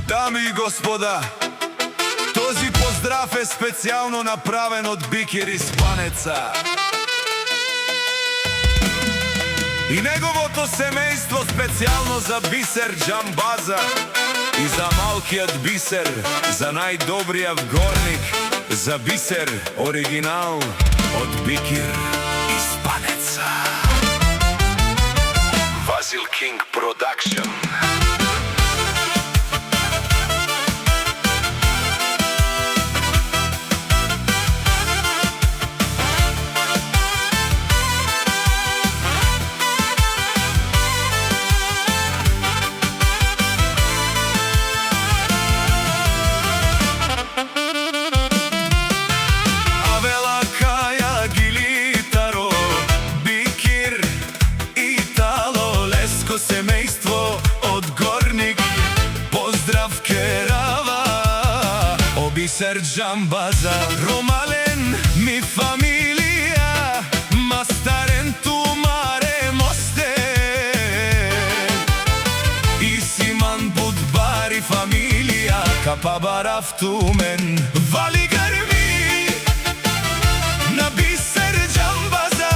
Дами и господа, този поздрав е специално направен от Бикер Испанеца и неговото семейство, специално за Бисер Джамбаза и за малкият Бисер, за най-добрия вгорник, за Бисер оригинал от Бикер Испанеца. Васил Кинг Продакшн. Семейство от горник, поздрав керава, о Бисер Джамбаза, Ромален ми фамилия, мастарен ту маре мосте, и Симан Будбари фамилия, капабарав тумен, вали гърми на Бисер Джамбаза.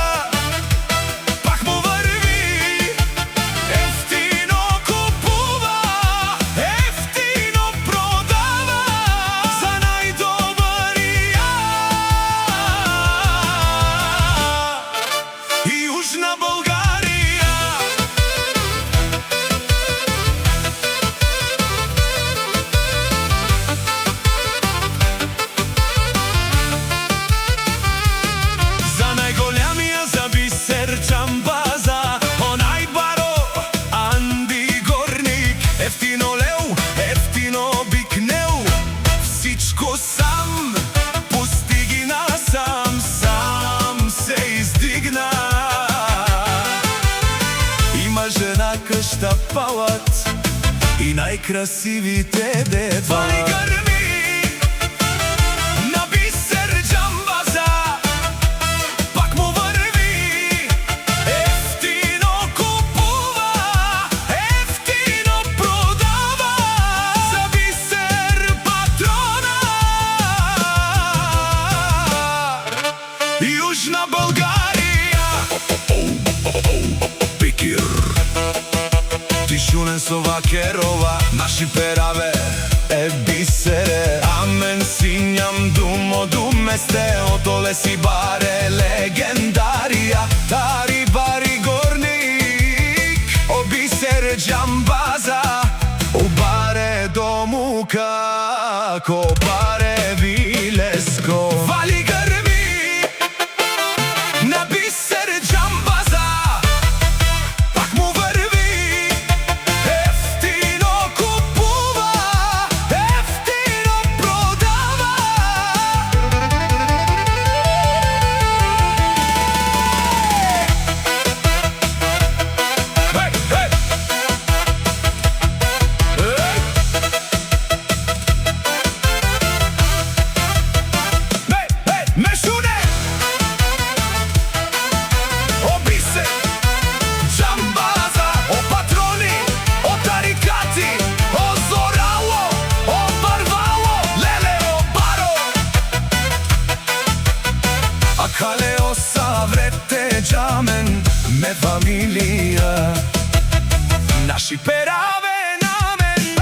Къща палат и най-красивите деца. Вали гърми на Бисер Джамбаза, пак му върви, ефтино купува, ефтино продава, за Бисер патрона. Южна България, Бикер Тишунен Совакерова, наши пераве е Бисере. Амен синям думо думесте, отоле си баре легендария, тари бари горник, о Бисер Джамбаза, о баре дому како баре вилеско. Вали гърми на Бисер Джамбаза, Халео саврете джамен ме фамилия, наши пераве намен.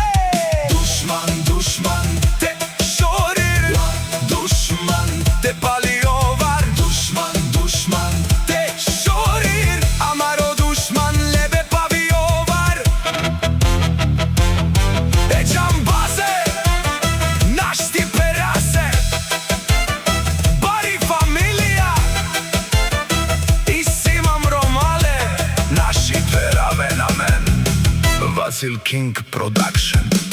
Душман, душман, те шорир, душман, те палиовар, душман, душман, те шорир, амаро душман, лебе павиовар. Е Джамбазе, наш ти перасе, бари фамилия, Васил Кинг Продакшн.